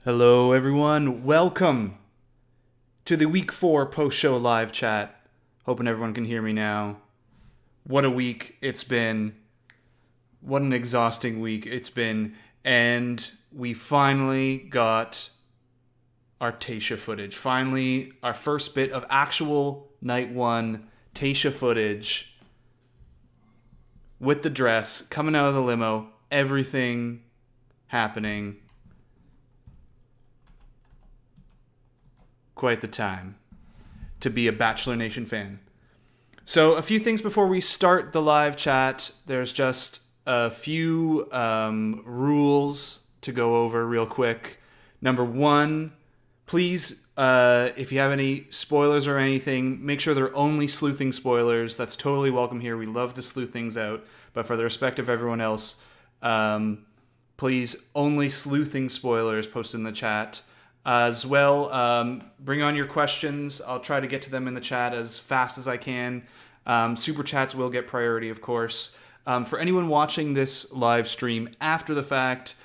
Hello, everyone. Welcome to the Week 4 post-show live chat. Hoping everyone can hear me now. What a week it's been. What an exhausting week it's been. And we finally got our Tayshia footage. Finally, our first bit of actual night one Tayshia footage with the dress, coming out of the limo, everything happening. Quite the time to be a Bachelor Nation fan. So a few things before we start the live chat. There's just a few rules to go over real quick. Number one, please, if you have any spoilers or anything, make sure they're only sleuthing spoilers. That's totally welcome here. We love to sleuth things out. But for the respect of everyone else, please, only sleuthing spoilers post in the chat. As well, bring on your questions. I'll try to get to them in the chat as fast as I can. Super chats will get priority, of course. For anyone watching this live stream after the fact,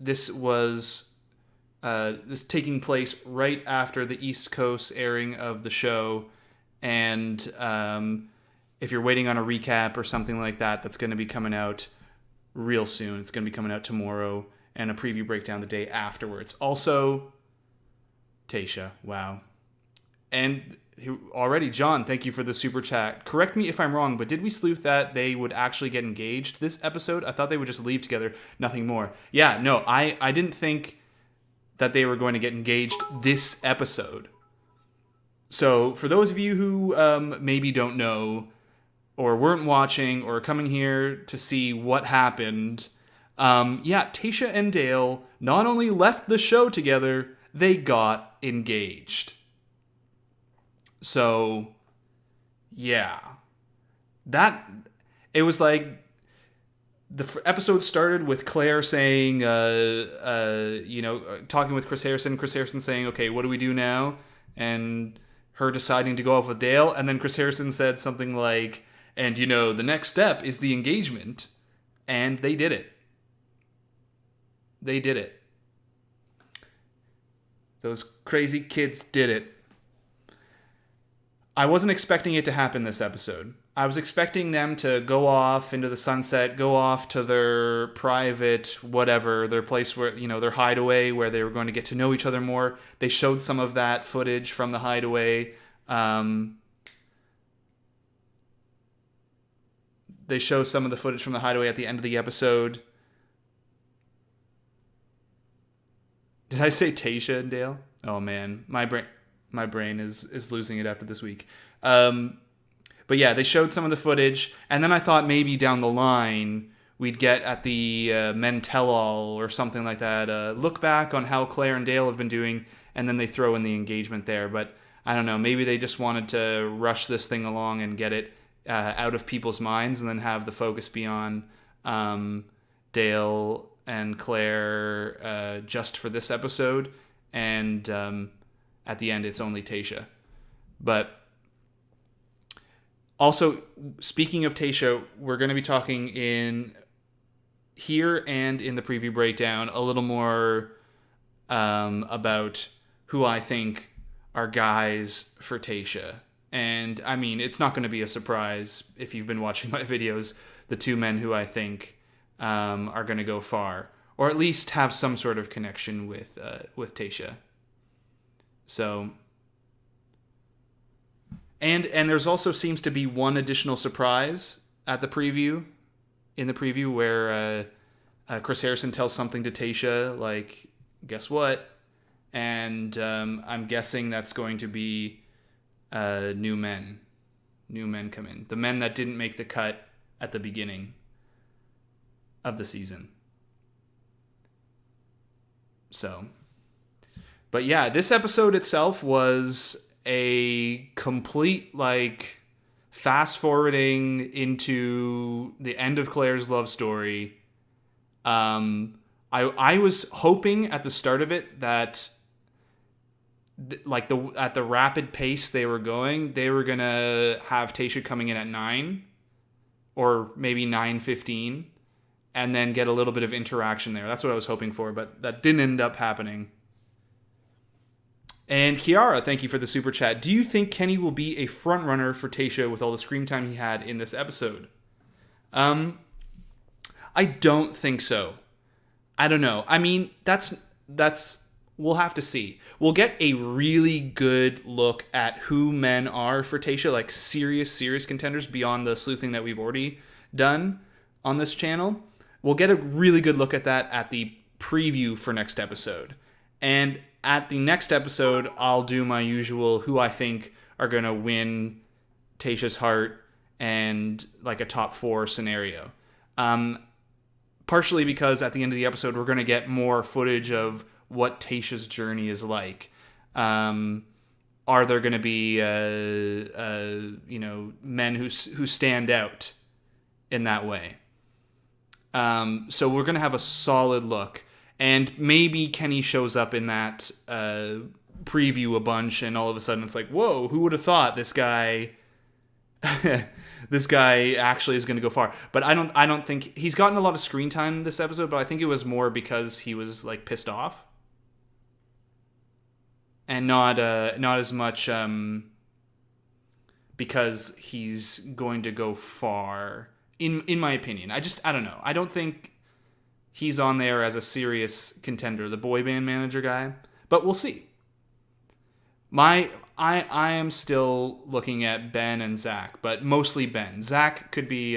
this taking place right after the East Coast airing of the show. And if you're waiting on a recap or something like that, that's going to be coming out real soon. It's going to be coming out tomorrow. And a preview breakdown the day afterwards. Also, Tasha, wow. And already, John, thank you for the super chat. Correct me if I'm wrong, but did we sleuth that they would actually get engaged this episode? I thought they would just leave together, nothing more. Yeah, no, I didn't think that they were going to get engaged this episode. So, for those of you who maybe don't know, or weren't watching, or coming here to see what happened... Tasha and Dale not only left the show together, they got engaged. So, yeah. It was like, the episode started with Clare saying, talking with Chris Harrison saying, okay, what do we do now? And her deciding to go off with Dale, and then Chris Harrison said something like, and the next step is the engagement. And they did it. They did it. Those crazy kids did it. I wasn't expecting it to happen this episode. I was expecting them to go off into the sunset, go off to their private whatever, their place where, their hideaway where they were going to get to know each other more. They showed some of that footage from the hideaway. They show some of the footage from the hideaway at the end of the episode. Did I say Tayshia and Dale? Oh man, my brain is losing it after this week. But yeah, they showed some of the footage, and then I thought maybe down the line we'd get at the Men Tell All or something like that. Look back on how Clare and Dale have been doing, and then they throw in the engagement there. But I don't know, maybe they just wanted to rush this thing along and get it out of people's minds, and then have the focus be on Dale and Clare just for this episode, and at the end it's only Tasha. But also, speaking of Tasha, we're going to be talking in here and in the preview breakdown a little more about who I think are guys for Tasha. And I mean, it's not going to be a surprise if you've been watching my videos, the two men who I think are going to go far, or at least have some sort of connection with Tasha. So, and there's also seems to be one additional surprise at the preview, in the preview where Chris Harrison tells something to Tasha, like, guess what? And I'm guessing that's going to be new men come in, the men that didn't make the cut at the beginning of the season. So, but yeah, this episode itself was a complete, fast forwarding into the end of Clare's love story. I was hoping at the start of it that at the rapid pace they were going, they were gonna have Tayshia coming in at 9 or maybe 9:15, and then get a little bit of interaction there. That's what I was hoping for, but that didn't end up happening. And Kiara, thank you for the super chat. Do you think Kenny will be a front runner for Tayshia with all the screen time he had in this episode? I don't think so. I don't know. I mean, that's we'll have to see. We'll get a really good look at who men are for Tayshia, like serious contenders beyond the sleuthing that we've already done on this channel. We'll get a really good look at that at the preview for next episode. And at the next episode, I'll do my usual who I think are going to win Tayshia's heart and like a top 4 scenario. Partially because at the end of the episode, we're going to get more footage of what Tayshia's journey is like. Are there going to be, men who stand out in that way? So we're going to have a solid look. And maybe Kenny shows up in that preview a bunch, and all of a sudden it's like, whoa, who would have thought this guy this guy actually is going to go far. But I don't think he's gotten a lot of screen time this episode, but I think it was more because he was like pissed off. And not as much because he's going to go far, in my opinion. I don't know. I don't think he's on there as a serious contender, the boy band manager guy. But we'll see. I am still looking at Ben and Zach, but mostly Ben. Zach could be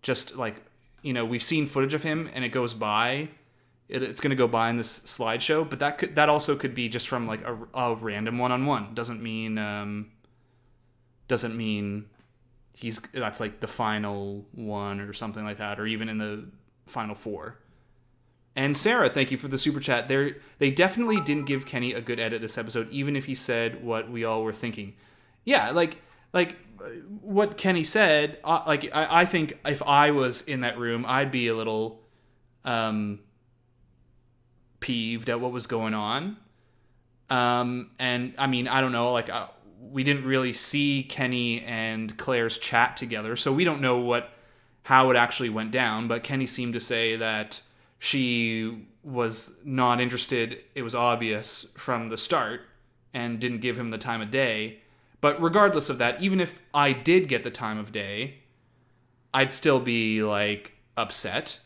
just like, we've seen footage of him and it goes by. It's going to go by in this slideshow, but that also could be just from like a random one-on-one. Doesn't mean that's like the final one or something like that, or even in the final 4. And Sarah, thank you for the super chat. They definitely didn't give Kenny a good edit this episode, even if he said what we all were thinking. Yeah, like what Kenny said. I think if I was in that room, I'd be a little peeved at what was going on. And I mean, I don't know, we didn't really see Kenny and Claire's chat together, so we don't know how it actually went down, but Kenny seemed to say that she was not interested, it was obvious from the start, and didn't give him the time of day. But regardless of that, even if I did get the time of day, I'd still be upset.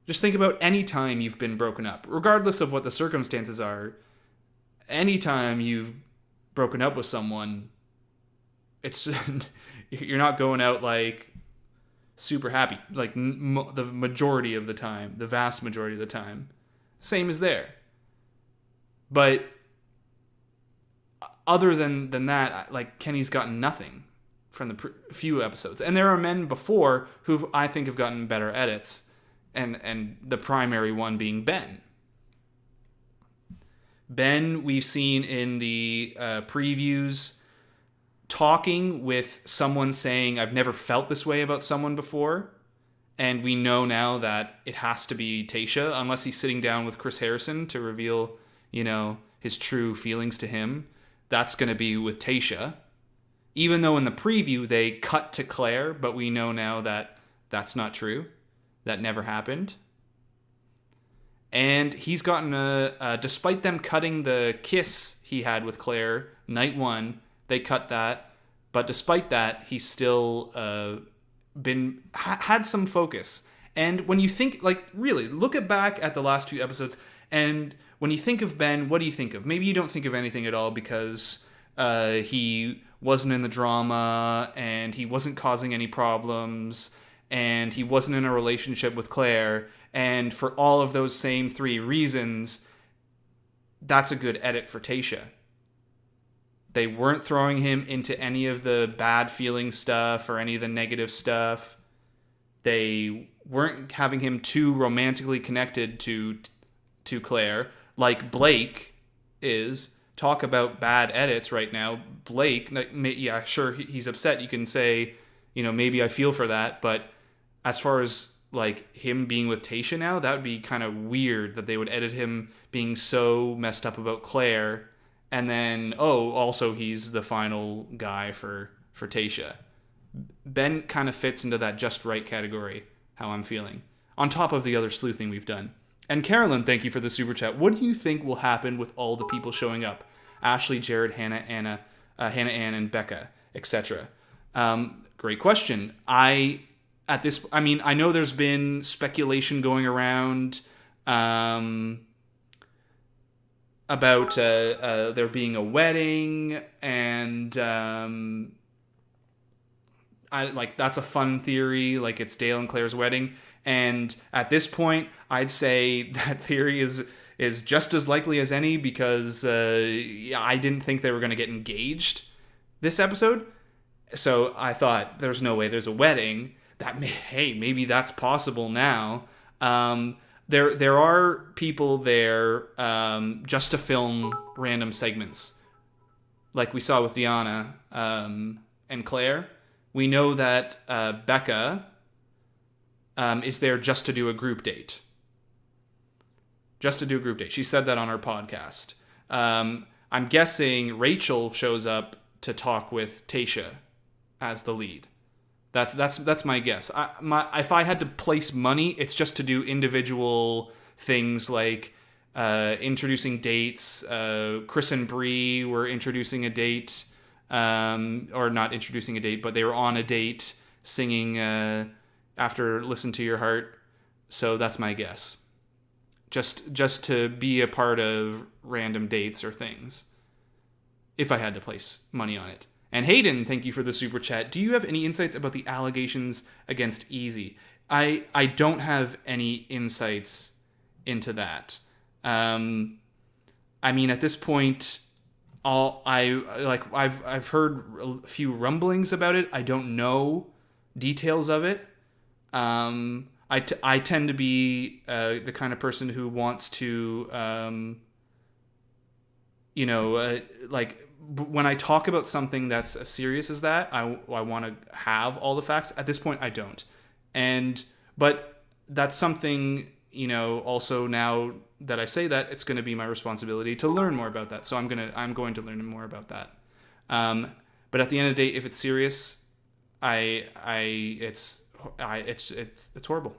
Just think about any time you've been broken up, regardless of what the circumstances are. Any time you've broken up with someone, it's you're not going out super happy, the majority of the time, the vast majority of the time. Same as there. But other than that, Kenny's gotten nothing from the few episodes. And there are men before who I think have gotten better edits, and the primary one being Ben. Ben, we've seen in the previews talking with someone saying, I've never felt this way about someone before. And we know now that it has to be Tayshia, unless he's sitting down with Chris Harrison to reveal, his true feelings to him. That's going to be with Tayshia. Even though in the preview they cut to Clare, but we know now that that's not true. That never happened. And he's gotten despite them cutting the kiss he had with Clare, night 1, they cut that. But despite that, he's still had some focus. And when you think, really, look back at the last 2 episodes, and when you think of Ben, what do you think of? Maybe you don't think of anything at all because he wasn't in the drama, and he wasn't causing any problems, and he wasn't in a relationship with Clare. And for all of those same 3 reasons, that's a good edit for Tayshia. They weren't throwing him into any of the bad feeling stuff or any of the negative stuff. They weren't having him too romantically connected to Clare, like Blake is. Talk about bad edits right now. Blake, yeah, sure, he's upset. You can say, maybe I feel for that. But as far as him being with Tayshia now, that would be kind of weird that they would edit him being so messed up about Clare, and then also he's the final guy for Tayshia. Ben kind of fits into that just right category. how I'm feeling. On top of the other sleuthing we've done. And Carolyn, thank you for the super chat. What do you think will happen with all the people showing up? Ashley, Jared, Hannah, Anna, Ann, and Becca, etc. Great question. I know there's been speculation going around about there being a wedding, and that's a fun theory. Like, it's Dale and Claire's wedding, and at this point, I'd say that theory is just as likely as any, because I didn't think they were going to get engaged this episode. So I thought, there's no way there's a wedding. Maybe that's possible now. There are people there just to film random segments, like we saw with Deanna and Clare. We know that Becca is there just to do a group date. Just to do a group date. She said that on our podcast. I'm guessing Rachel shows up to talk with Tayshia as the lead. That's my guess. If I had to place money, it's just to do individual things like introducing dates. Chris and Bree were introducing a date, or not introducing a date, but they were on a date singing after "Listen to Your Heart." So that's my guess. Just to be a part of random dates or things, if I had to place money on it. And Hayden, thank you for the super chat. Do you have any insights about the allegations against Easy? I don't have any insights into that. At this point, I've heard a few rumblings about it. I don't know details of it. I tend to be the kind of person who wants to, when I talk about something that's as serious as that, I want to have all the facts. At this point, I don't. But that's something, also now that I say that, it's going to be my responsibility to learn more about that. So I'm going to learn more about that. But at the end of the day, if it's serious, it's horrible.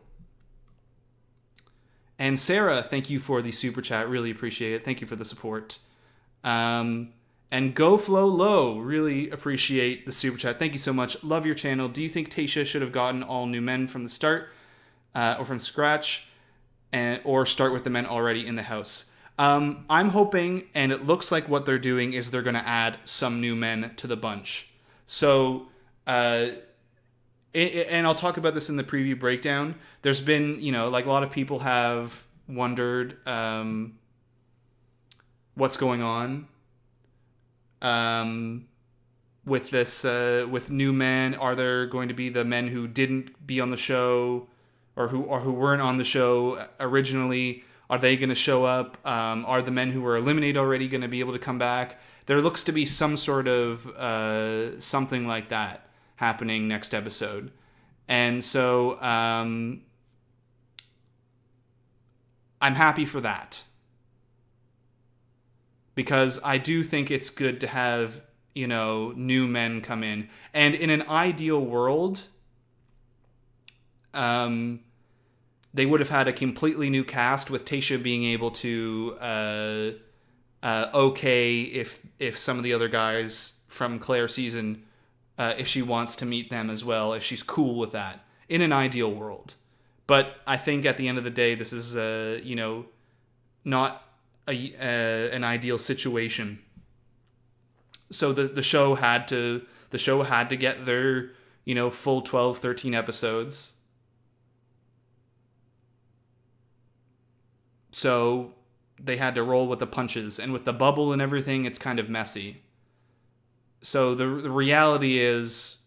And Sarah, thank you for the super chat. Really appreciate it. Thank you for the support. And Go Flow Low, really appreciate the super chat. Thank you so much. Love your channel. Do you think Tayshia should have gotten all new men from the start, or from scratch, or start with the men already in the house? I'm hoping, and it looks like what they're doing is they're going to add some new men to the bunch. So, and I'll talk about this in the preview breakdown. There's been, a lot of people have wondered what's going on with this, with new men. Are there going to be the men who didn't be on the show, or who weren't on the show originally? Are they going to show up? Are the men who were eliminated already going to be able to come back? There looks to be some sort of something like that happening next episode. And so I'm happy for that, because I do think it's good to have, new men come in. And in an ideal world, they would have had a completely new cast, with Tayshia being able to okay if some of the other guys from Clare season, if she wants to meet them as well, if she's cool with that, in an ideal world. But I think at the end of the day, this is not an ideal situation. So the show had to get their full 12, 13 episodes. So they had to roll with the punches, and with the bubble and everything, it's kind of messy. So the reality is,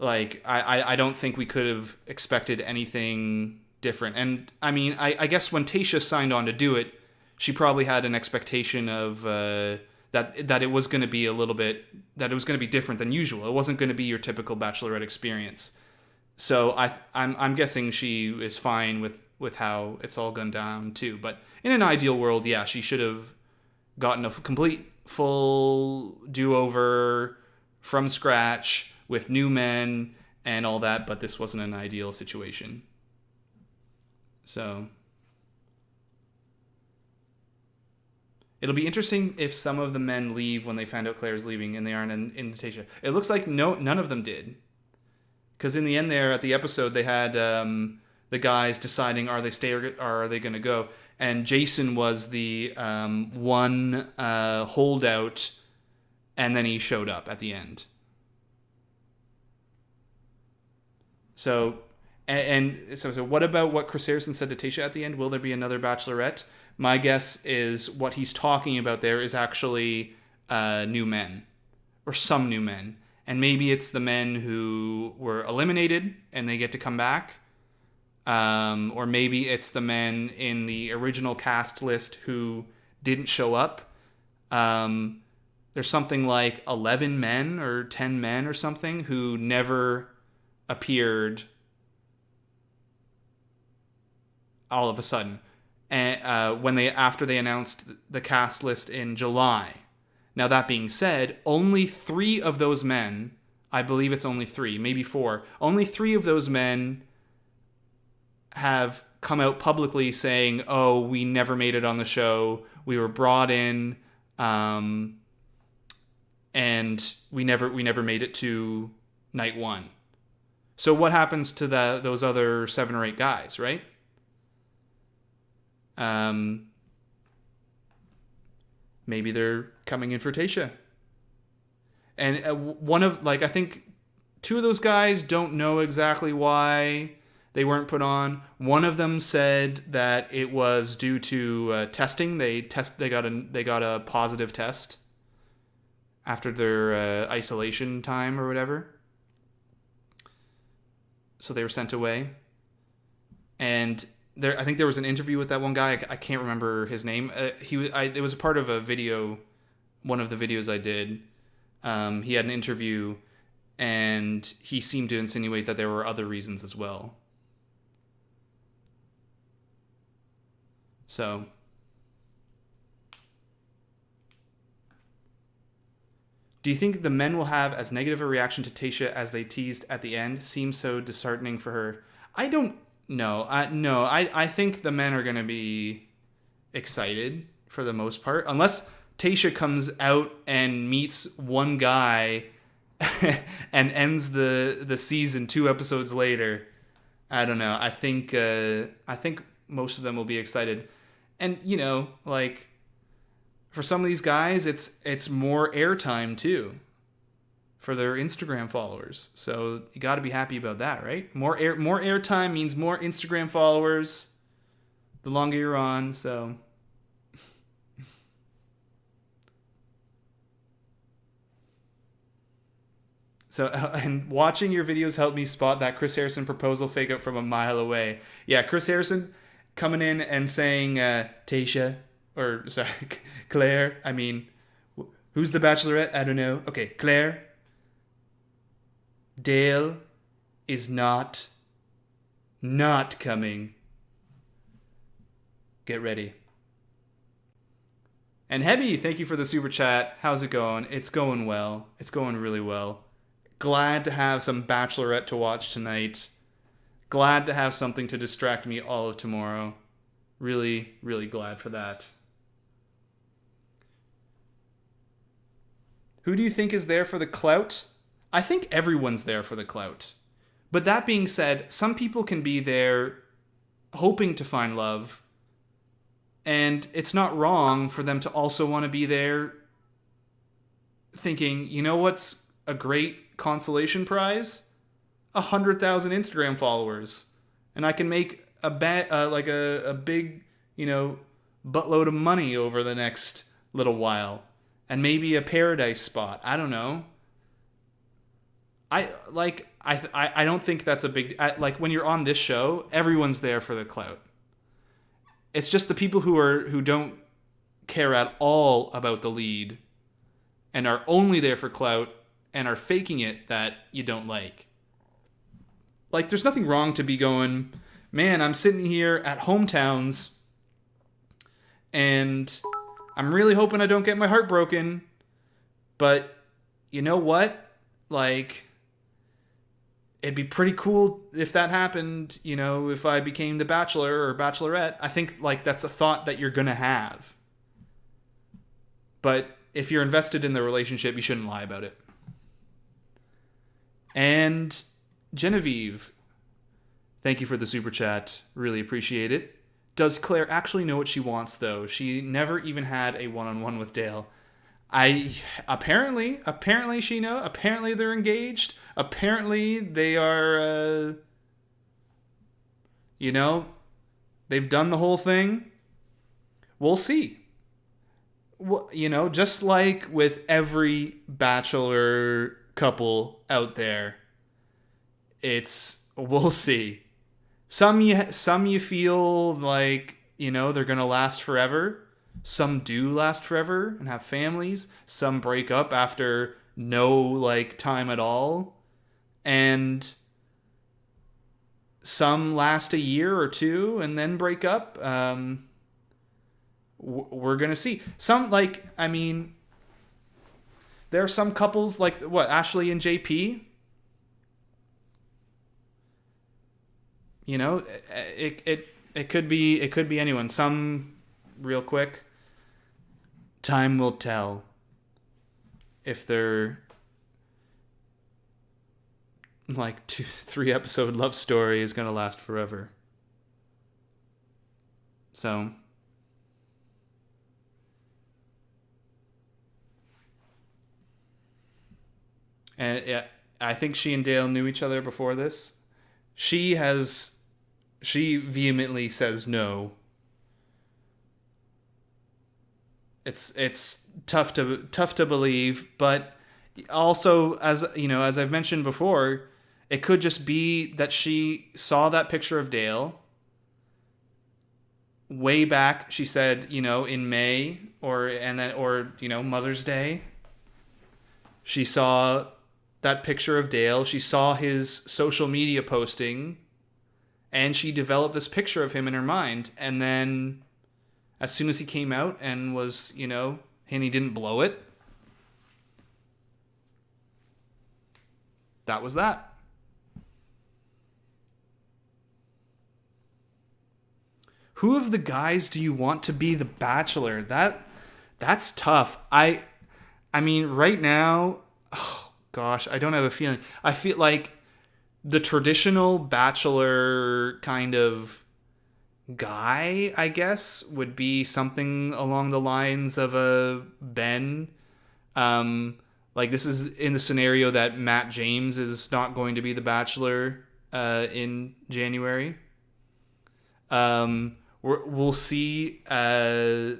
I don't think we could have expected anything different. And I guess when Tayshia signed on to do it, she probably had an expectation of that it was going to be that it was going to be different than usual. It wasn't going to be your typical Bachelorette experience. So I'm guessing she is fine with how it's all gone down too. But in an ideal world, yeah, she should have gotten a complete full do-over from scratch with new men, and all that, but this wasn't an ideal situation. So it'll be interesting if some of the men leave when they find out Claire's leaving and they aren't in Tayshia. It looks like none of them did. Because in the end there, at the episode, they had the guys deciding are they stay or are they going to go. And Jason was the one holdout, and then he showed up at the end. So, so what about what Chris Harrison said to Tayshia at the end? Will there be another Bachelorette? My guess is what he's talking about there is actually new men, or some new men. And maybe it's the men who were eliminated and they get to come back. Or maybe it's the men in the original cast list who didn't show up. There's something like 11 men or 10 men or something who never appeared all of a sudden. And after they announced the cast list in July. Now, that being said, only 3 of those men, I believe it's only 3, maybe 4, only 3 of those men have come out publicly saying, oh, we never made it on the show, we were brought in, and we never made it to night 1. So what happens to those other 7 or 8 guys, right? Maybe they're coming in for Tayshia. And I think 2 of those guys don't know exactly why they weren't put on. One of them said that it was due to testing. They got a positive test after their isolation time or whatever. So they were sent away. And I think there was an interview with that one guy. I can't remember his name. It was a part of a video, one of the videos I did. He had an interview, and he seemed to insinuate that there were other reasons as well. So, do you think the men will have as negative a reaction to Tayshia as they teased at the end? Seems so disheartening for her. I don't know. I think the men are going to be excited for the most part. Unless Tayshia comes out and meets one guy and ends the season 2 episodes later. I don't know. I think most of them will be excited. And, for some of these guys, it's more airtime too for their Instagram followers. So you got to be happy about that, right? More airtime means more Instagram followers the longer you're on. So and watching your videos helped me spot that Chris Harrison proposal fake out from a mile away. Yeah, Chris Harrison coming in and saying, Tayshia, or sorry, Clare. I mean, who's the Bachelorette? I don't know. Okay, Clare. Dale is not coming. Get ready. And Hebby, thank you for the super chat. How's it going? It's going well. It's going really well. Glad to have some Bachelorette to watch tonight. Glad to have something to distract me all of tomorrow. Really, really glad for that. Who do you think is there for the clout? I think everyone's there for the clout. But that being said, some people can be there hoping to find love, and it's not wrong for them to also want to be there thinking, you know what's a great consolation prize? 100,000 Instagram followers. And I can make a big, buttload of money over the next little while. And maybe a paradise spot. I don't know. I don't think that's a big... when you're on this show, everyone's there for the clout. It's just the people who don't care at all about the lead and are only there for clout and are faking it that you don't like. There's nothing wrong to be going, man, I'm sitting here at Hometowns and I'm really hoping I don't get my heart broken. But you know what? it'd be pretty cool if that happened, if I became the Bachelor or Bachelorette. I think, like, that's a thought that you're going to have. But if you're invested in the relationship, you shouldn't lie about it. And Genevieve, thank you for the super chat. Really appreciate it. Does Clare actually know what she wants, though? She never even had a one-on-one with Dale. Apparently she knows. Apparently they're engaged. Apparently they are, they've done the whole thing. We'll see. Well, just like with every Bachelor couple out there, we'll see. Some you feel like, they're going to last forever. Some do last forever and have families. Some break up after no, time at all. And some last a year or two and then break up. We're going to see. Some, there are some couples like, Ashley and JP? It could be anyone. Some, real quick, time will tell if they're 2-3 episode love story is going to last forever. So, and yeah, I think she and Dale knew each other before this. She vehemently says no. It's tough to believe, but also, as I've mentioned before, it could just be that she saw that picture of Dale way back. She said, in May or Mother's Day. She saw that picture of Dale. She saw his social media posting, and she developed this picture of him in her mind. And then, as soon as he came out and was, and he didn't blow it, that was that. Who of the guys do you want to be the Bachelor? That's tough. I mean, right now, oh gosh, I don't have a feeling. I feel like the traditional Bachelor kind of guy, I guess, would be something along the lines of a Ben. This is in the scenario that Matt James is not going to be the Bachelor in January. We'll see how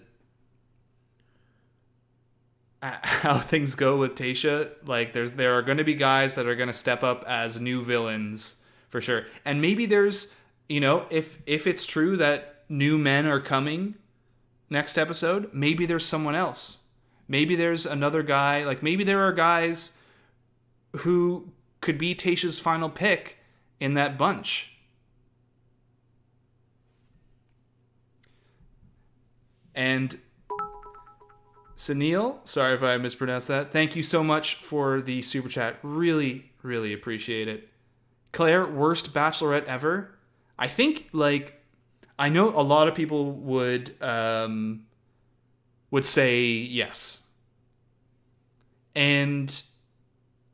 things go with Tayshia. There are going to be guys that are going to step up as new villains for sure, and maybe there's if it's true that new men are coming next episode, maybe there's someone else. Maybe there's another guy. Maybe there are guys who could be Tayshia's final pick in that bunch. And Sunil, sorry if I mispronounced that. Thank you so much for the super chat. Really, really appreciate it. Clare, worst Bachelorette ever? I think, I know a lot of people would say yes. And,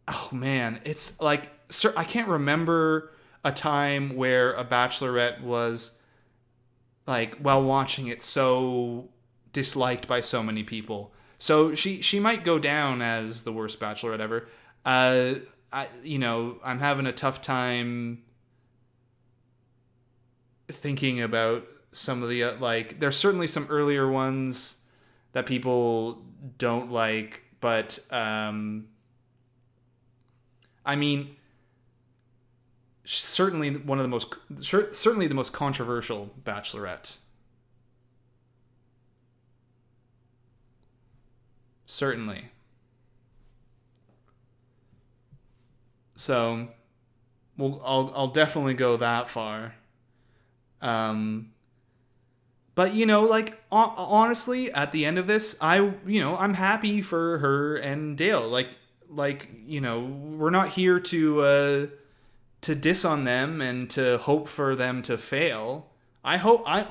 oh man, it's I can't remember a time where a Bachelorette was, while watching it, so disliked by so many people. So she might go down as the worst Bachelorette ever. I'm having a tough time thinking about some of the there's certainly some earlier ones that people don't like, but I mean, certainly the most controversial Bachelorette. Certainly. So, I'll definitely go that far. But honestly, at the end of this, I'm happy for her and Dale. We're not here to to diss on them and to hope for them to fail. I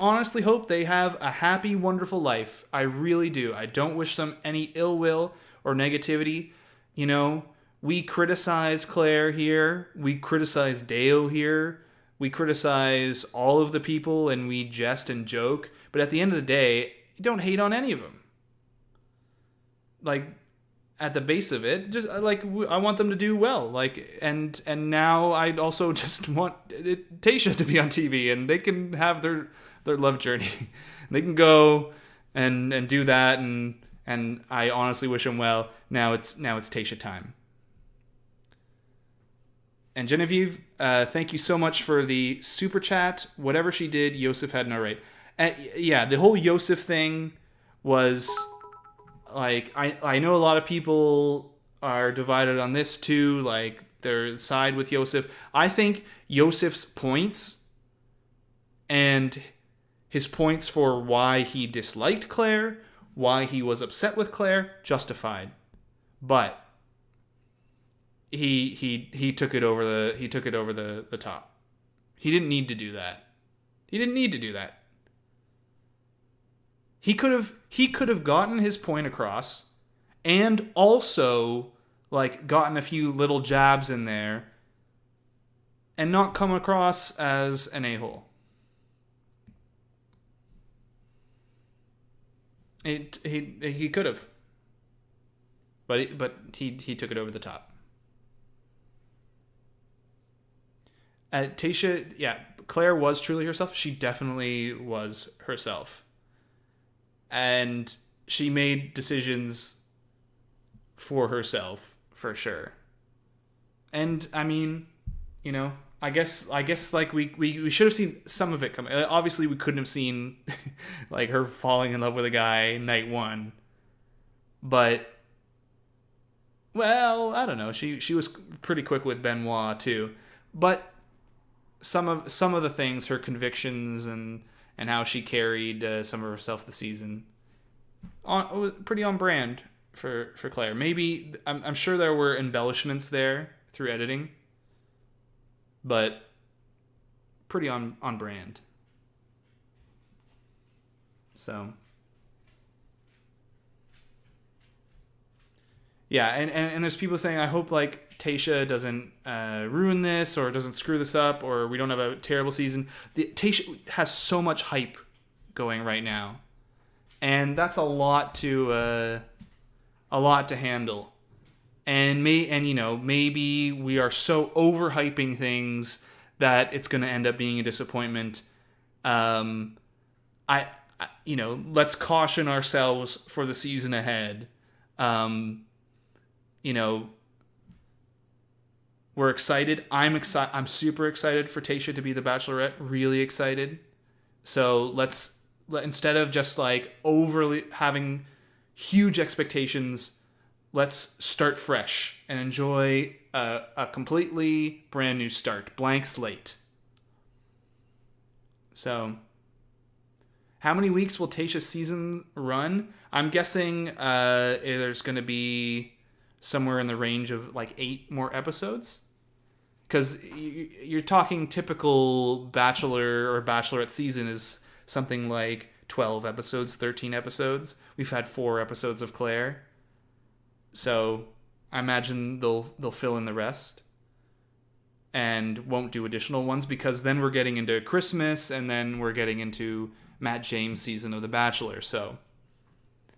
honestly hope they have a happy, wonderful life. I really do. I don't wish them any ill will or negativity. You know, we criticize Clare here. We criticize Dale here. We criticize all of the people and we jest and joke. But at the end of the day, don't hate on any of them. Like, at the base of it, just like I want them to do well. Like, and now I also just want Tayshia to be on TV and they can have their love journey. They can go and do that, and I honestly wish them well. Now it's Tayshia time. And Genevieve, thank you so much for the super chat. Whatever she did, Yosef had no right. Yeah, the whole Yosef thing was like, I know a lot of people are divided on this too. Like, they're side with Yosef. I think Yosef's points and his points for why he disliked Clare, why he was upset with Clare, justified. But he took it over the top. He didn't need to do that. He could have gotten his point across and also like gotten a few little jabs in there and not come across as an a-hole. He could have. But he took it over the top. Tayshia, yeah, Clare was truly herself. She definitely was herself. And she made decisions for herself, for sure. And, I mean, you know, I guess like we should have seen some of it coming. Obviously, we couldn't have seen, like, her falling in love with a guy night one. But, well, I don't know. She was pretty quick with Benoit, too. But some of the things, her convictions and how she carried some of herself this season, was pretty on brand for Clare. Maybe I'm sure there were embellishments there through editing, but pretty on brand. So yeah, and there's people saying, I hope like Tayshia doesn't ruin this or doesn't screw this up or we don't have a terrible season. Tayshia has so much hype going right now, and that's a lot to handle. And maybe we are so overhyping things that it's going to end up being a disappointment. Let's caution ourselves for the season ahead. We're excited. I'm excited. I'm super excited for Tayshia to be the Bachelorette. Really excited. So instead of just like overly having huge expectations, let's start fresh and enjoy a completely brand new start, blank slate. So, how many weeks will Tayshia's season run? I'm guessing there's going to be somewhere in the range of like 8 more episodes. Because you're talking typical Bachelor or Bachelorette season is something like 12 episodes, 13 episodes. We've had 4 episodes of Clare. So I imagine they'll fill in the rest and won't do additional ones, because then we're getting into Christmas and then we're getting into Matt James' season of The Bachelor. So,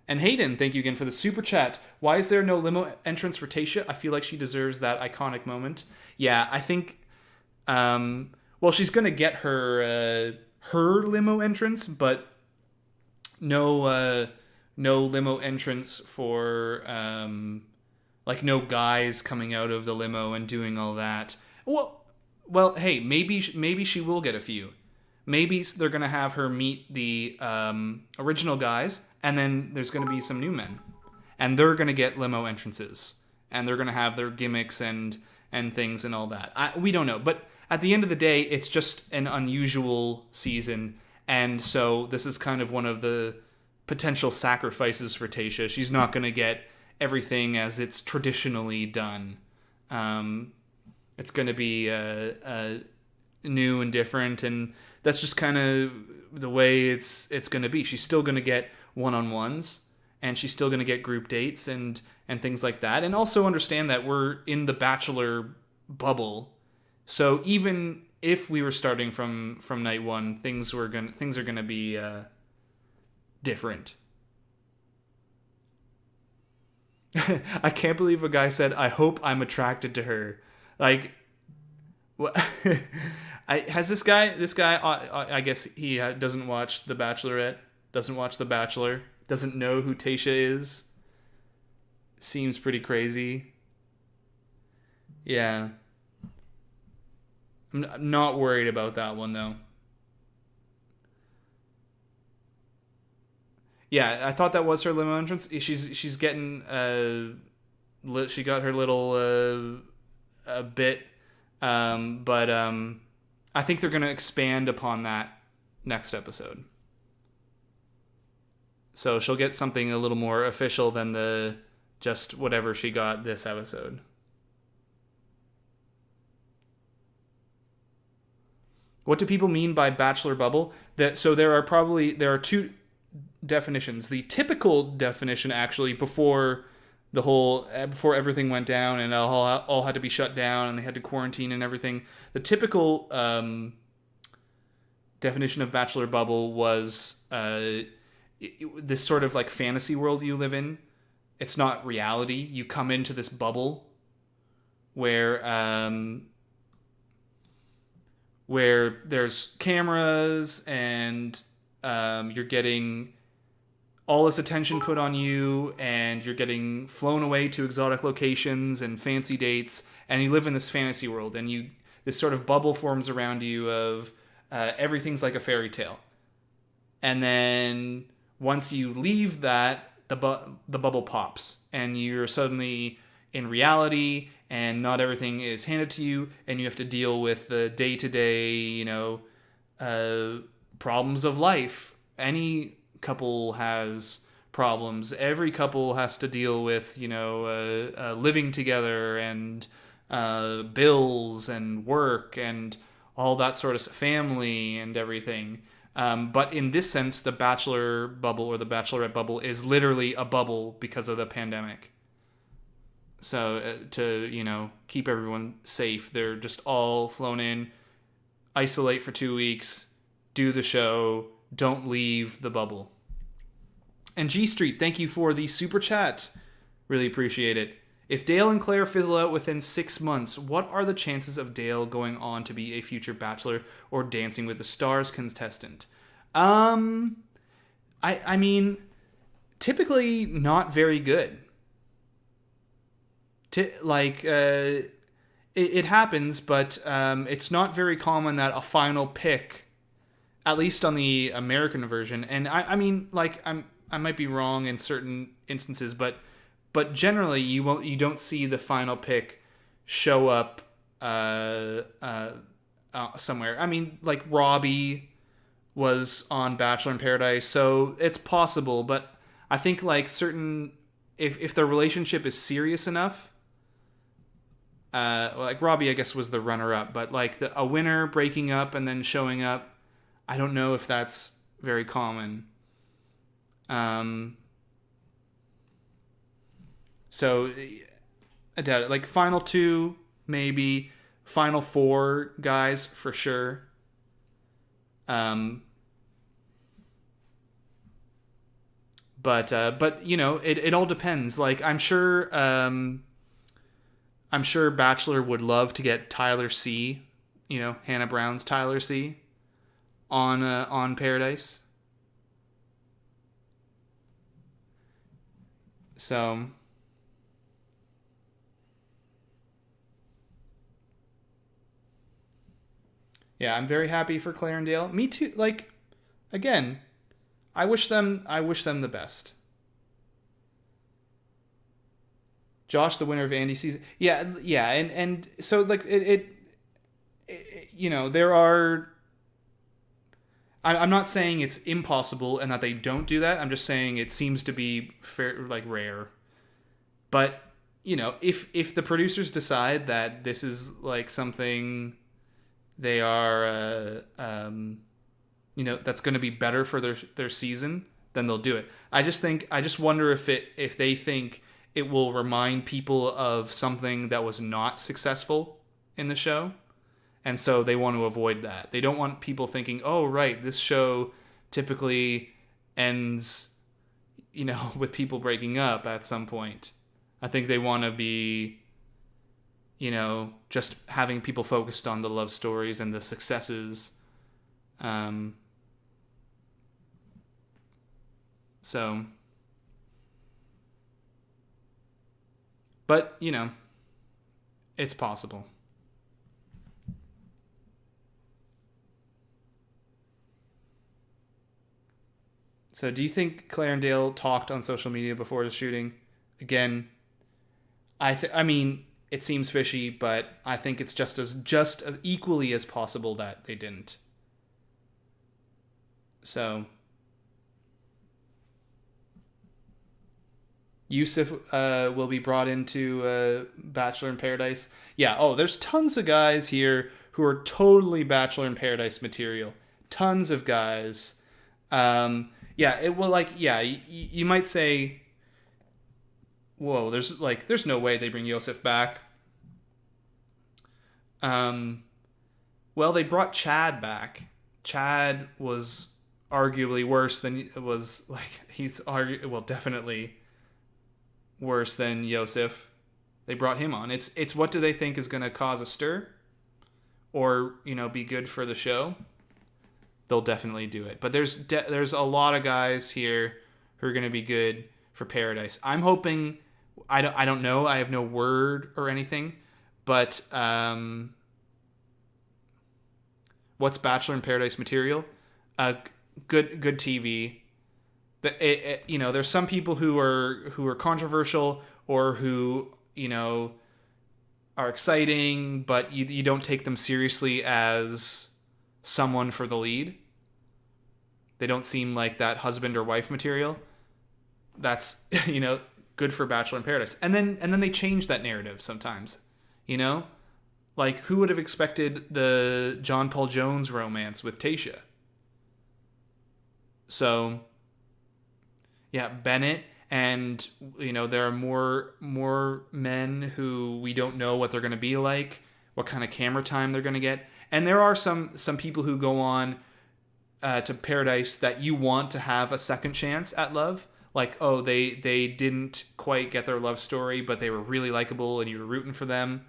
and Hayden, thank you again for the super chat. Why is there no limo entrance for Tayshia? I feel like she deserves that iconic moment. Yeah, I think, she's going to get her limo entrance, but no limo entrance for, no guys coming out of the limo and doing all that. Well, hey, maybe she will get a few. Maybe they're going to have her meet the original guys, and then there's going to be some new men. And they're going to get limo entrances. And they're going to have their gimmicks and things and all that. We don't know. But at the end of the day, it's just an unusual season. And so this is kind of one of the potential sacrifices for Tayshia. She's not going to get everything as it's traditionally done. It's going to be new and different, and that's just kind of the way it's going to be. She's still going to get one-on-ones, and she's still going to get group dates and things like that. And also understand that we're in the Bachelor bubble, so even if we were starting from night one, things are going to be different. I can't believe a guy said, "I hope I'm attracted to her." Like, what? Has this guy? I guess he doesn't watch The Bachelorette, doesn't watch The Bachelor, doesn't know who Tayshia is. Seems pretty crazy. Yeah, I'm not worried about that one though. Yeah, I thought that was her limo entrance. She's getting she got her little a bit, but I think they're gonna expand upon that next episode. So she'll get something a little more official than the just whatever she got this episode. What do people mean by bachelor bubble? There are two definitions. The typical definition, actually, before before everything went down and all had to be shut down and they had to quarantine and everything, the typical definition of bachelor bubble was this sort of like fantasy world you live in. It's not reality. You come into this bubble where there's cameras and you're getting all this attention put on you, and you're getting flown away to exotic locations and fancy dates, and you live in this fantasy world, and this sort of bubble forms around you of everything's like a fairy tale. And then once you leave that, the bubble pops, and you're suddenly in reality, and not everything is handed to you, and you have to deal with the day-to-day, problems of life. Any couple has problems. Every couple has to deal with, living together and bills and work and all that sort of family and everything. But in this sense, the Bachelor bubble or the Bachelorette bubble is literally a bubble because of the pandemic. So to, keep everyone safe, they're just all flown in, isolate for 2 weeks, do the show, don't leave the bubble. And G Street, thank you for the super chat. Really appreciate it. If Dale and Clare fizzle out within 6 months, what are the chances of Dale going on to be a future Bachelor or Dancing with the Stars contestant? I mean, typically not very good. It happens, but it's not very common that a final pick, at least on the American version, and I mean, I might be wrong in certain instances, but generally you don't see the final pick show up somewhere. I mean, like Robbie was on Bachelor in Paradise, so it's possible, but I think like certain if their relationship is serious enough, like Robbie I guess was the runner-up, but like a winner breaking up and then showing up, I don't know if that's very common. So I doubt it. Like final 2, maybe. Final 4 guys for sure. But it all depends. Like I'm sure Bachelor would love to get Tyler C, Hannah Brown's Tyler C on Paradise. So yeah, I'm very happy for Clare and Dale. Me too. Like, again, I wish them the best. Josh, the winner of Andy's season. Yeah, and so like it there are. I'm not saying it's impossible and that they don't do that. I'm just saying it seems to be rare. But if the producers decide that this is like something they are, that's going to be better for their season, then they'll do it. I just wonder if they think it will remind people of something that was not successful in the show. And so they want to avoid that. They don't want people thinking, oh, right, this show typically ends, with people breaking up at some point. I think they want to be, just having people focused on the love stories and the successes. So, but, it's possible. So do you think Clare and Dale talked on social media before the shooting? Again, I mean, it seems fishy, but I think it's just as equally as possible that they didn't. So Yusuf will be brought into Bachelor in Paradise. Yeah, there's tons of guys here who are totally Bachelor in Paradise material. Tons of guys. You might say, whoa, there's no way they bring Yosef back. Well, they brought Chad back. Chad was arguably worse than definitely worse than Yosef. They brought him on. It's what do they think is going to cause a stir, or be good for the show? They'll definitely do it. But there's a lot of guys here who are going to be good for Paradise. I'm hoping. I don't know. I have no word or anything. But what's Bachelor in Paradise material? Good TV. There's some people who are controversial or who are exciting, but you don't take them seriously as someone for the lead. They don't seem like that husband or wife material. That's good for Bachelor in Paradise. And then they change that narrative sometimes. Like who would have expected the John Paul Jones romance with Tayshia? So yeah, Bennett, and there are more men who we don't know what they're going to be like, what kind of camera time they're going to get. And there are some people who go on to Paradise that you want to have a second chance at love. Like, they didn't quite get their love story, but they were really likable and you were rooting for them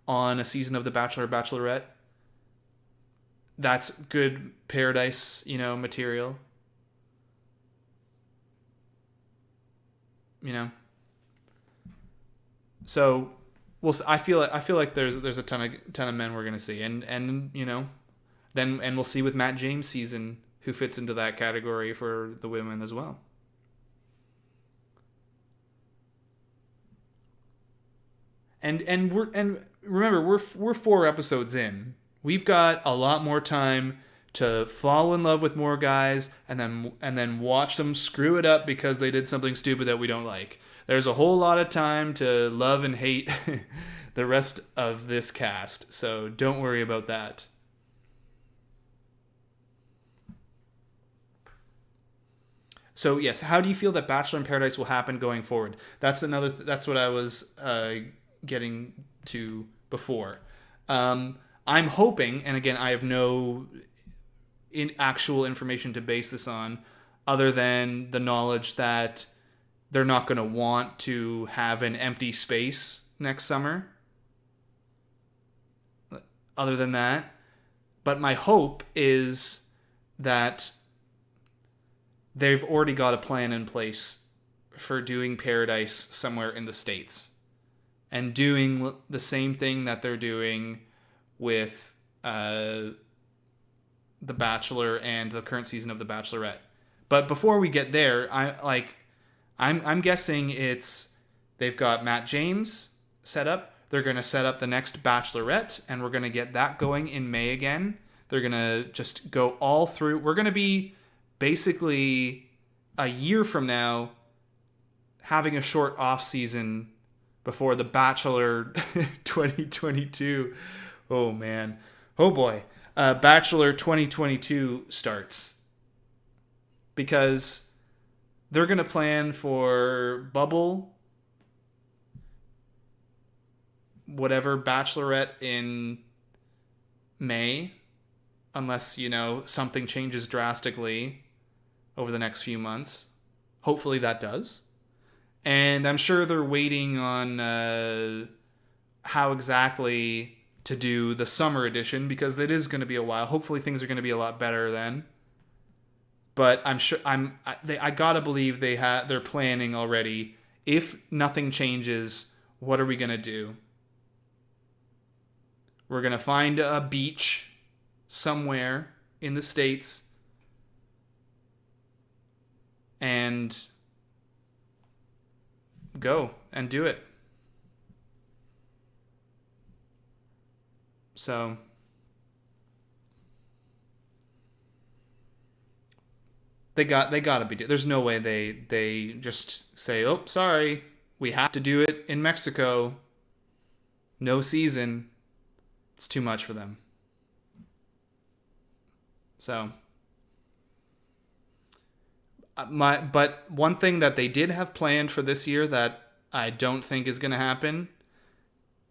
on a season of The Bachelor or Bachelorette. That's good Paradise, material. So I feel like there's a ton of men we're gonna see, and then we'll see with Matt James' season who fits into that category for the women as well. And remember, we're 4 episodes in. We've got a lot more time to fall in love with more guys and then watch them screw it up because they did something stupid that we don't like. There's a whole lot of time to love and hate the rest of this cast, so don't worry about that. So yes, how do you feel that Bachelor in Paradise will happen going forward? That's what I was getting to before. I'm hoping, and again, I have no actual information to base this on, other than the knowledge that they're not going to want to have an empty space next summer. Other than that, but my hope is that they've already got a plan in place for doing Paradise somewhere in the States and doing the same thing that they're doing with The Bachelor and the current season of The Bachelorette. But before we get there, I'm guessing they've got Matt James set up. They're going to set up the next Bachelorette, and we're going to get that going in May again. They're going to just go all through. We're going to be basically a year from now having a short off season before the Bachelor 2022. Oh man. Oh boy. Bachelor 2022 starts. Because they're going to plan for Bubble, whatever, Bachelorette in May, unless, something changes drastically over the next few months. Hopefully that does. And I'm sure they're waiting on how exactly to do the summer edition, because it is going to be a while. Hopefully things are going to be a lot better then. But I'm sure I gotta believe they're planning already. If nothing changes, what are we gonna do? We're gonna find a beach somewhere in the States and go and do it. So they gotta be. There's no way they just say, "Oh, sorry, we have to do it in Mexico. No season." It's too much for them. So, but one thing that they did have planned for this year that I don't think is going to happen.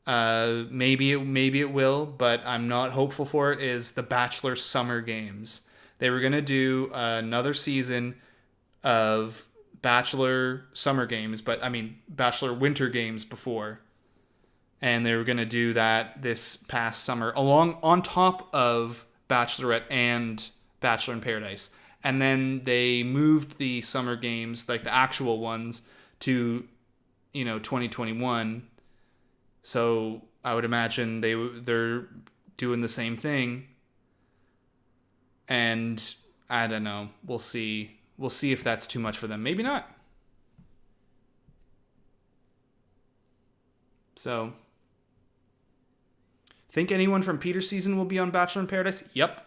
Maybe it will, but I'm not hopeful for it. Is the Bachelor Summer Games? They were going to do another season of Bachelor Summer Games, but I mean Bachelor Winter Games before. And they were going to do that this past summer on top of Bachelorette and Bachelor in Paradise. And then they moved the summer games, like the actual ones, to 2021. So I would imagine they're doing the same thing. And I don't know. We'll see. We'll see if that's too much for them. Maybe not. So, think anyone from Peter's season will be on Bachelor in Paradise? Yep.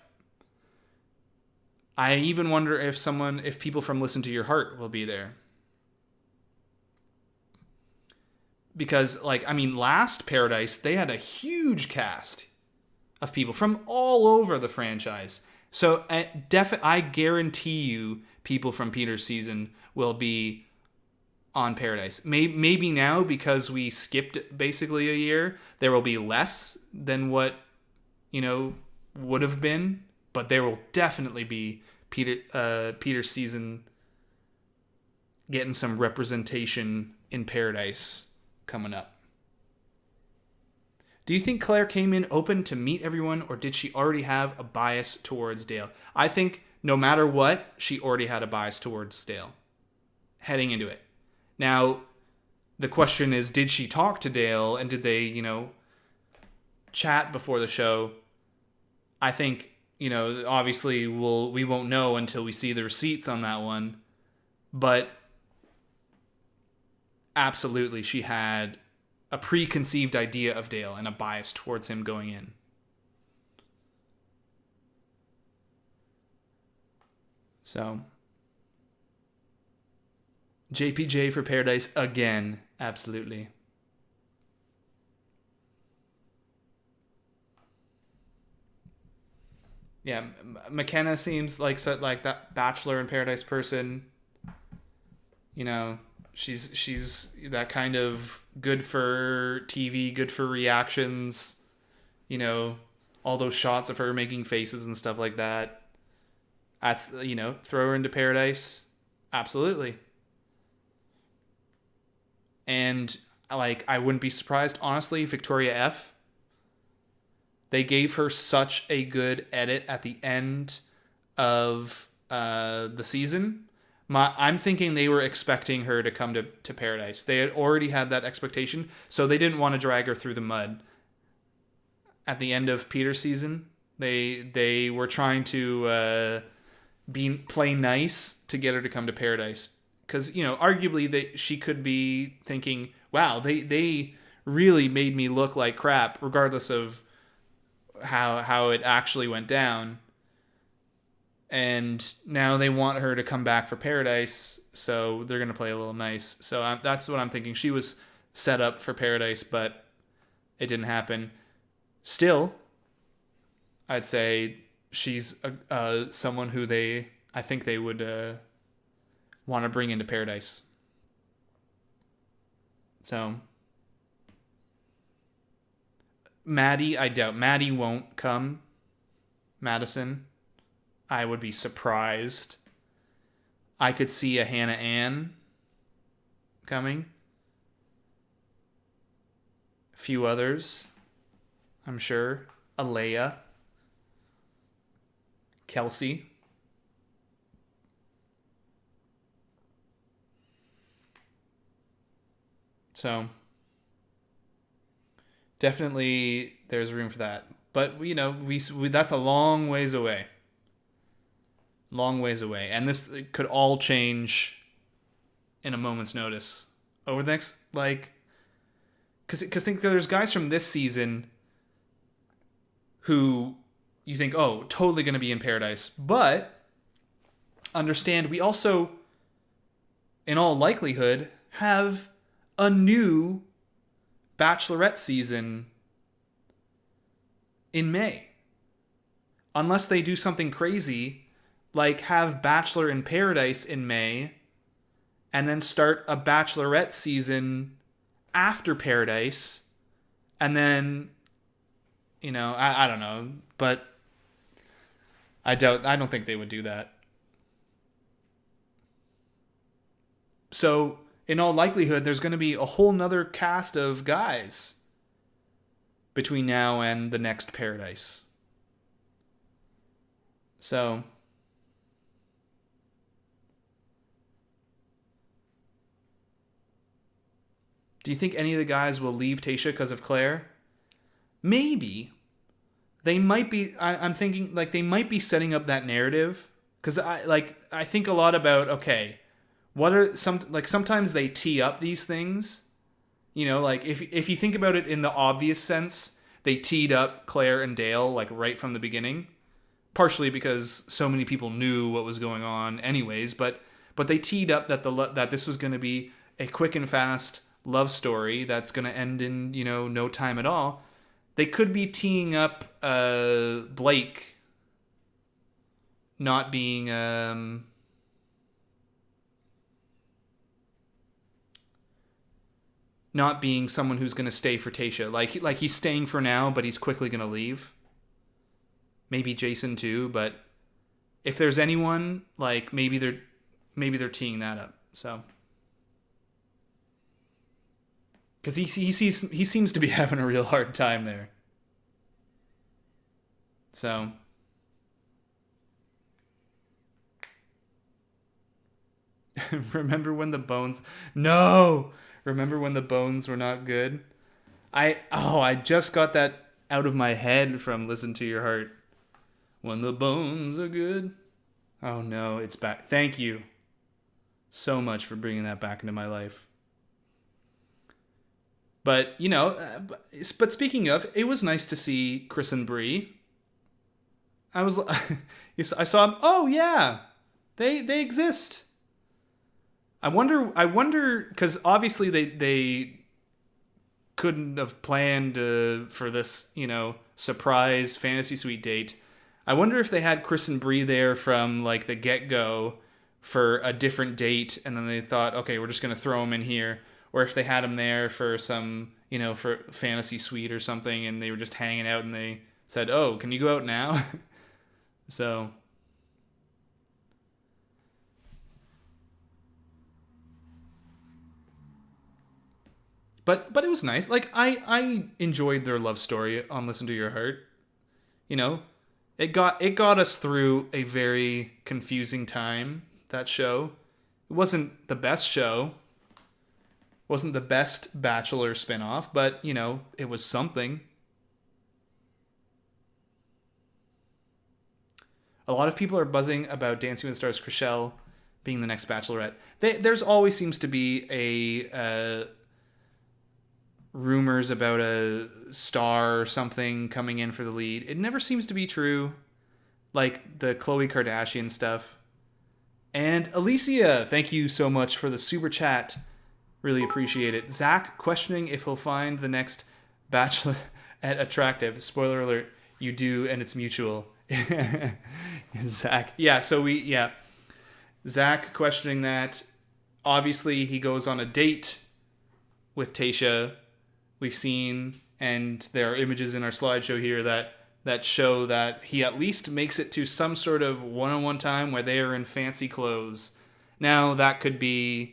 I even wonder if people from Listen to Your Heart will be there. Because, last Paradise, they had a huge cast of people from all over the franchise. So, I guarantee you people from Peter's season will be on Paradise. Maybe now, because we skipped basically a year, there will be less than what, would have been. But there will definitely be Peter's season getting some representation in Paradise coming up. Do you think Clare came in open to meet everyone, or did she already have a bias towards Dale? I think no matter what, she already had a bias towards Dale heading into it. Now, the question is, did she talk to Dale, and did they, chat before the show? I think, obviously we won't know until we see the receipts on that one. But absolutely, she had a preconceived idea of Dale and a bias towards him going in. So, JPJ for Paradise again. Absolutely. Yeah, McKenna seems like that Bachelor in Paradise person. She's that kind of good for TV, good for reactions. All those shots of her making faces and stuff like that. That's, throw her into Paradise. Absolutely. And I wouldn't be surprised, honestly, Victoria F. They gave her such a good edit at the end of the season. I'm thinking they were expecting her to come to Paradise. They had already had that expectation, so they didn't want to drag her through the mud. At the end of Peter's season, they were trying to play nice to get her to come to Paradise. Because, arguably she could be thinking, wow, they really made me look like crap, regardless of how it actually went down. And now they want her to come back for Paradise, so they're going to play a little nice. So that's what I'm thinking. She was set up for Paradise, but it didn't happen. Still, I'd say she's someone who I think they would want to bring into Paradise. So, Maddie, I doubt. Maddie won't come. Madison, I would be surprised. I could see a Hannah Ann coming. A few others, I'm sure. Alea. Kelsey. So, definitely there's room for that. But, we that's a long ways away. Long ways away. And this could all change in a moment's notice. Over the next, because think there's guys from this season who you think, oh, totally going to be in Paradise. But understand, we also, in all likelihood, have a new Bachelorette season in May. Unless they do something crazy, like have Bachelor in Paradise in May, and then start a Bachelorette season after Paradise, and then, I don't know, but I don't think they would do that. So, in all likelihood, there's going to be a whole nother cast of guys between now and the next Paradise. So, do you think any of the guys will leave Tayshia because of Clare? Maybe. They might be, I'm thinking, they might be setting up that narrative. Because I think a lot about, okay, what are sometimes they tee up these things. If you think about it in the obvious sense, they teed up Clare and Dale, right from the beginning. Partially because so many people knew what was going on anyways, but they teed up that this was going to be a quick and fast love story that's going to end in, no time at all. They could be teeing up Blake not being someone who's going to stay for Tayshia. Like he's staying for now, but he's quickly going to leave. Maybe Jason too, but if there's anyone, maybe they're teeing that up. So, because he seems to be having a real hard time there. So, remember when the bones? No, remember when the bones were not good? I just got that out of my head from Listen to Your Heart. When the bones are good. Oh no, it's back. Thank you so much for bringing that back into my life. But, but speaking of, it was nice to see Chris and Bree. I saw them. Oh yeah, they exist. I wonder, because obviously they couldn't have planned for this, surprise fantasy suite date. I wonder if they had Chris and Bree there from the get-go for a different date, and then they thought, okay, we're just going to throw them in here. Or if they had them there for some, for fantasy suite or something, and they were just hanging out and they said, oh, can you go out now? So, but it was nice. I enjoyed their love story on Listen to Your Heart. It got us through a very confusing time, that show. It wasn't the best show. It wasn't the best Bachelor spinoff, but, it was something. A lot of people are buzzing about Dancing with the Stars Chrishell being the next Bachelorette. There's always seems to be a rumors about a star or something coming in for the lead. It never seems to be true, like the Khloe Kardashian stuff. And Alicia, thank you so much for the super chat, Really appreciate it. Zach questioning if he'll find the next Bachelorette attractive. Spoiler alert, you do, and it's mutual. Zach. Yeah, Zach questioning that. Obviously, he goes on a date with Tayshia. We've seen, and there are images in our slideshow here that show that he at least makes it to some sort of one-on-one time where they are in fancy clothes. Now, that could be,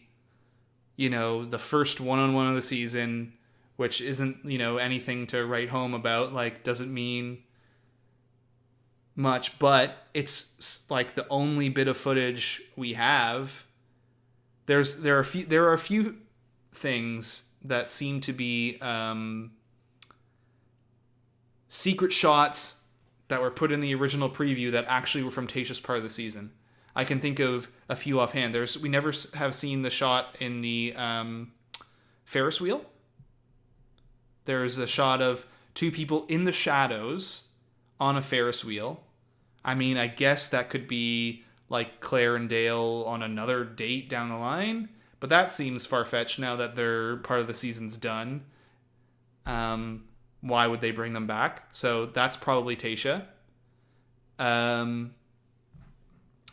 the first one-on-one of the season, which isn't, anything to write home about. Like, doesn't mean much, but it's like the only bit of footage we have. There are a few things that seem to be secret shots that were put in the original preview that actually were from Tayshia's part of the season. I can think of a few offhand. We never have seen the shot in the Ferris wheel. There's a shot of two people in the shadows on a Ferris wheel. I mean, I guess that could be like Clare and Dale on another date down the line, but that seems far-fetched now that their part of the season's done. Why would they bring them back? So that's probably Tayshia.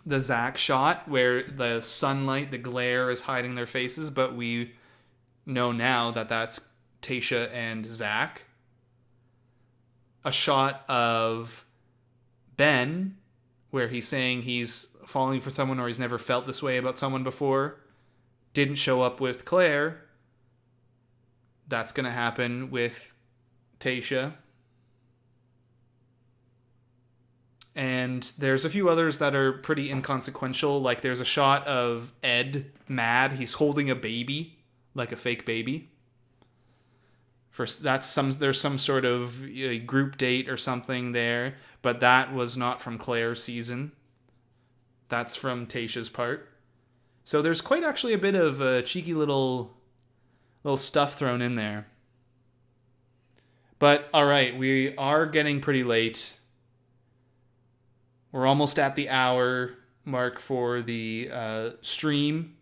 The Zach shot where the sunlight, the glare is hiding their faces, but we know now that that's Tayshia and Zach. A shot of Ben where he's saying he's falling for someone or he's never felt this way about someone before. Didn't show up with Clare. That's going to happen with Tayshia. And there's a few others that are pretty inconsequential. Like there's a shot of Ed mad. He's holding a baby, like a fake baby. There's some sort of group date or something there, but that was not from Clare's season. That's from Tayshia's part. So there's quite actually a bit of cheeky little stuff thrown in there. But all right, we are getting pretty late. We're almost at the hour mark for the stream.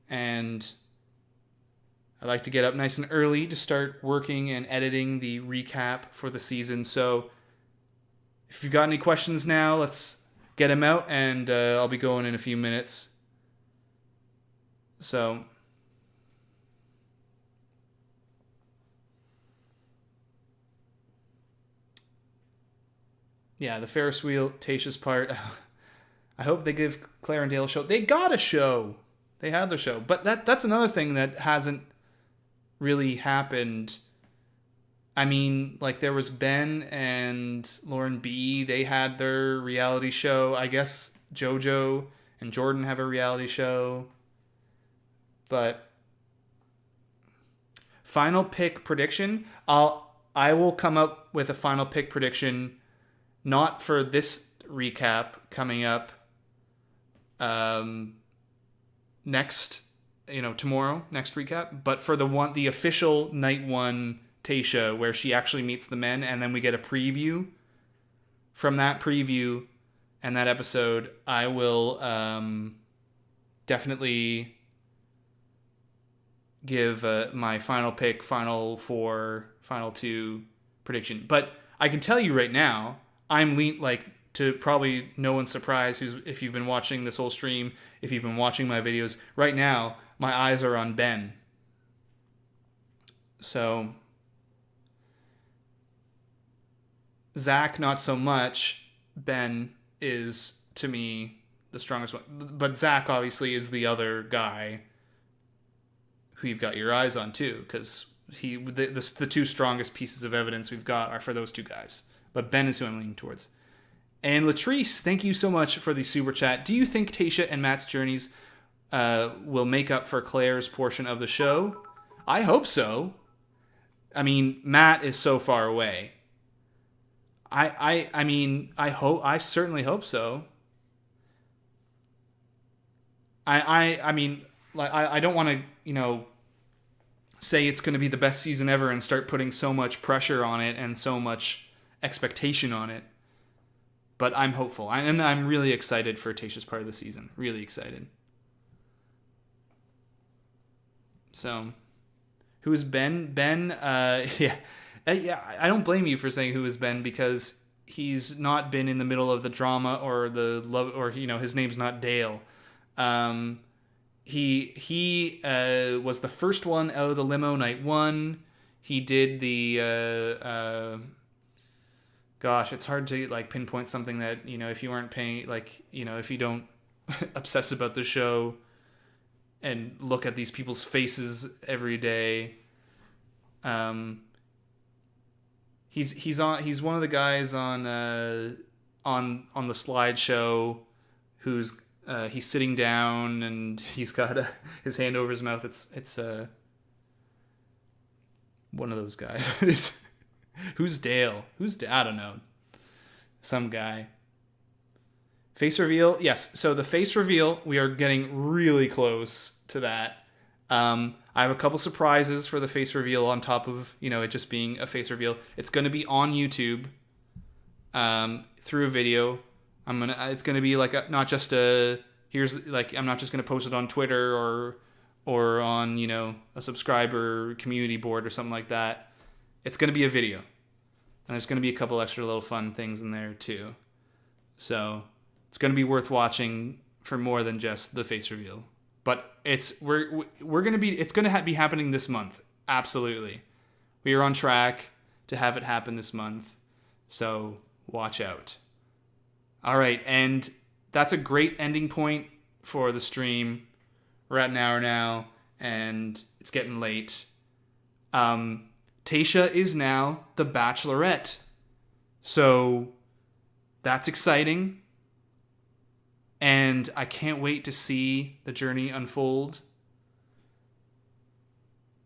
And I like to get up nice and early to start working and editing the recap for the season. So if you've got any questions now, let's get them out, and I'll be going in a few minutes. So yeah, the Ferris wheel, Tayshia's part. I hope they give Clare and Dale a show. They got a show. They had their show. But that's another thing that hasn't really happened. I mean, like there was Ben and Lauren B. They had their reality show. I guess JoJo and Jordan have a reality show. But final pick prediction. I will come up with a final pick prediction, not for this recap coming up next, tomorrow, next recap, but for the official night one Tayshia, where she actually meets the men, and then we get a preview from that preview and that episode. I will definitely give my final pick, final four, final two prediction. But I can tell you right now, I'm to probably no one's surprise if you've been watching this whole stream, if you've been watching my videos, right now my eyes are on Ben. So Zach, not so much. Ben is, to me, the strongest one. But Zach obviously is the other guy who you've got your eyes on too, because the two strongest pieces of evidence we've got are for those two guys. But Ben is who I'm leaning towards. And Latrice, thank you so much for the super chat. Do you think Tayshia and Matt's journeys will make up for Clare's portion of the show? I hope so. I mean, Matt is so far away. I certainly hope so. I don't want to, say it's going to be the best season ever and start putting so much pressure on it and so much expectation on it. But I'm hopeful. And I'm really excited for Tayshia's part of the season. Really excited. So, who is Ben? Ben, yeah. Yeah, I don't blame you for saying who is Ben, because he's not been in the middle of the drama or the love, or, his name's not Dale. He was the first one out of the limo night one. He did the gosh, it's hard to like pinpoint something that, if you aren't paying, like, if you don't obsess about the show and look at these people's faces every day. He's one of the guys on the slideshow who's he's sitting down and he's got his hand over his mouth. It's one of those guys. Who's Dale? I don't know. Some guy. Face reveal. Yes. So the face reveal, we are getting really close to that. I have a couple surprises for the face reveal on top of, it just being a face reveal. It's going to be on YouTube, through a video. It's going to be like not just I'm not just going to post it on Twitter or on, a subscriber community board or something like that. It's going to be a video. And there's going to be a couple extra little fun things in there too. So it's going to be worth watching for more than just the face reveal. But it's going to be happening this month. Absolutely. We are on track to have it happen this month. So watch out. All right. And that's a great ending point for the stream. We're at an hour now and it's getting late. Tayshia is now the Bachelorette. So that's exciting. And I can't wait to see the journey unfold.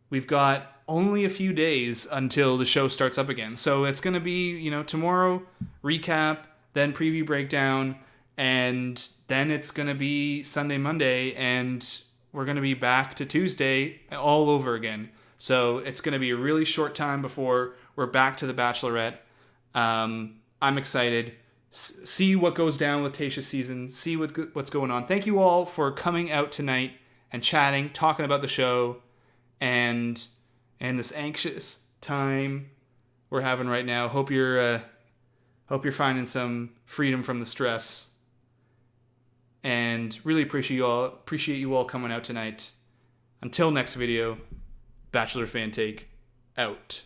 We've got only a few days until the show starts up again. So it's going to be, tomorrow, recap, then preview breakdown, and then it's going to be Sunday, Monday, and we're going to be back to Tuesday all over again. So it's going to be a really short time before we're back to the Bachelorette. I'm excited. See what goes down with Tayshia's season. See what's going on. Thank you all for coming out tonight and chatting, talking about the show, and this anxious time we're having right now. Hope you're finding some freedom from the stress, and really appreciate you all coming out tonight. Until next video, Bachelor Fan Take out.